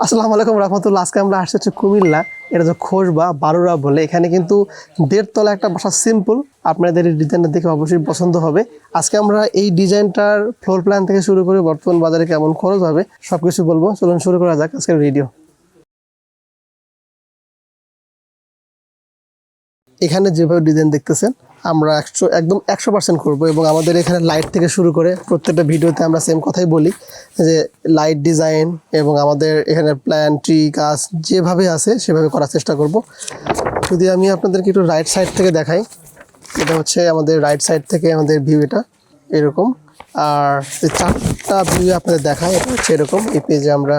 আসসালামু আলাইকুম রাহমাতুল্লাহ। আজকে আমরা আসছি হচ্ছে কুমিল্লা, এটা যে খোসবা বারুরা বলে। এখানে কিন্তু 1.5 তলা একটা বাসা, সিম্পল। আপনাদের এই ডিজাইনটা দেখে অবশ্যই পছন্দ হবে। আজকে আমরা এই ডিজাইনটার ফ্লোর প্ল্যান থেকে শুরু করে বর্তমান বাজারে কেমন খরচ হবে সবকিছু বলবো। চলুন শুরু করা যাক আজকের ভিডিও। এখানে যেভাবে ডিজাইন দেখতেছেন আমরা একদম 100% করব, এবং আমাদের এখানে লাইট থেকে শুরু করে প্রত্যেকটা ভিডিওতে আমরা সেম কথাই বলি যে লাইট ডিজাইন এবং আমাদের এখানে প্ল্যান ট্রি গাছ যেভাবে আছে সেভাবে করার চেষ্টা করব। যদি আমি আপনাদেরকে একটু রাইট সাইড থেকে দেখাই, এটা হচ্ছে আমাদের রাইট সাইড থেকে আমাদের ভিউ, এটা এরকম। আর এই 4টা ভিউ আপনাদের দেখায়, এটা হচ্ছে এরকম। এই পেজে আমরা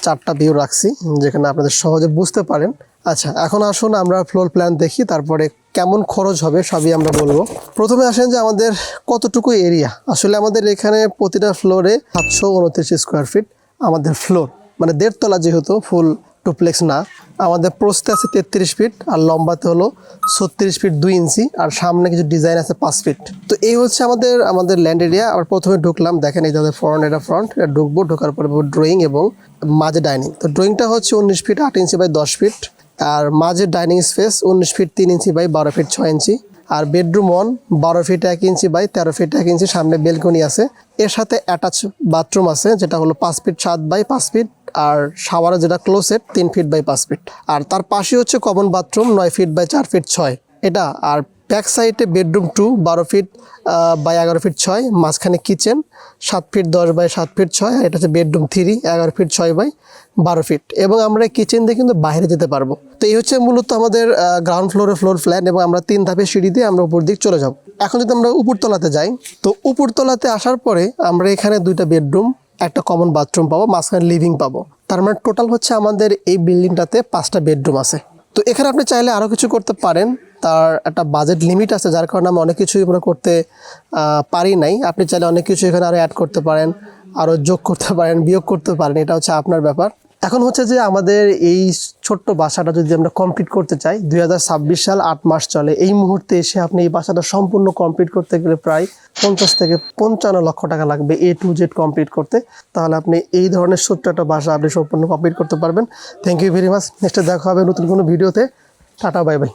4টা ভিউ রাখছি যেখানে আপনাদের সহজে বুঝতে পারেন। আচ্ছা, এখন আসুন আমরা ফ্লোর প্ল্যান দেখি, তারপরে কেমন খরচ হবে সবই আমরা বলবো। প্রথমে আসেন যে আমাদের কতটুকু এরিয়া। আসলে আমাদের এখানে প্রতিটা ফ্লোরে 729 স্কোয়ার ফিট আমাদের ফ্লোর, মানে 1.5 তলা, যেহেতু ফুল ডুপ্লেক্স না। আমাদের প্রস্থে আছে 33 ফিট, আর লম্বাতে হলো 36 ফিট 2 ইঞ্চি, আর সামনে কিছু ডিজাইন আছে 5 ফিট। তো এই হচ্ছে আমাদের ল্যান্ড এরিয়া। আবার প্রথমে ঢুকলাম, দেখেন এই যাদের ফ্রন্ট, এটা ফ্রন্ট, এটা ঢুকবো, ঢোকার পরে ড্রয়িং এবং মাঝে ডাইনিং। তো ড্রয়িংটা হচ্ছে 19 ফিট 8 ইঞ্চি বাই 10 ফিট, আর মাঝে dining space 19 feet 3 inch by 12 feet 6 inch. আর bedroom 12 feet 1 inch by 13 feet 1 inch, সামনে বেলকনি আছে। এর সাথে অ্যাটাচ বাথরুম আছে, যেটা হলো 5 ফিট 7 বাই 5 ফিট, আর শাওয়ারে যেটা ক্লোজেট 3 ফিট বাই 5 ফিট। আর তার পাশে হচ্ছে common bathroom 9 feet by 4 feet 6 এটা। আর ব্যাক সাইডে বেডরুম 2 12 ফিট বাই 11 ফিট 6, মাঝখানে কিচেন 7 ফিট 10 বাই 7 ফিট 6, আর এটা হচ্ছে বেডরুম 3 11 ফিট 6 বাই 12 ফিট। এবং আমরা কিচেন দিয়ে কিন্তু বাইরে যেতে পারবো। তো এই হচ্ছে মূলত আমাদের গ্রাউন্ড ফ্লোরে ফ্লোর প্ল্যান, এবং আমরা 3 ধাপে সিঁড়ি দিয়ে আমরা উপর দিক চলে যাব। এখন যদি আমরা উপরতলাতে যাই, তো উপরতলাতে আসার পরে আমরা এখানে 2টা বেডরুম, একটা কমন বাথরুম পাবো, মাঝখানে লিভিং পাবো। তার মানে টোটাল হচ্ছে আমাদের এই বিল্ডিংটাতে 5টা বেডরুম আছে। তো এখানে আপনি চাইলে আরও কিছু করতে পারেন, তার একটা বাজেট লিমিট আছে, যার কারণে আমরা অনেক কিছুই আমরা করতে পারি নাই। আপনি চাইলে অনেক কিছু এখানে আরও অ্যাড করতে পারেন, আরও যোগ করতে পারেন, বিয়োগ করতে পারেন, এটা হচ্ছে আপনার ব্যাপার। এখন হচ্ছে যে আমাদের এই ছোট্ট বাসাটা যদি আমরা কমপ্লিট করতে চাই, 2026 সাল 8 মাস চলে। এই মুহূর্তে এসে আপনি এই বাসাটা সম্পূর্ণ কমপ্লিট করতে গেলে প্রায় 50 থেকে 55 লক্ষ টাকা লাগবে A to Z কমপ্লিট করতে। তাহলে আপনি এই ধরনের ছোট্ট একটা বাসা আপনি সম্পূর্ণ কমপ্লিট করতে পারবেন। Thank you very much. নেক্সটে দেখা হবে নতুন কোনো ভিডিওতে। Ta-ta, bye by.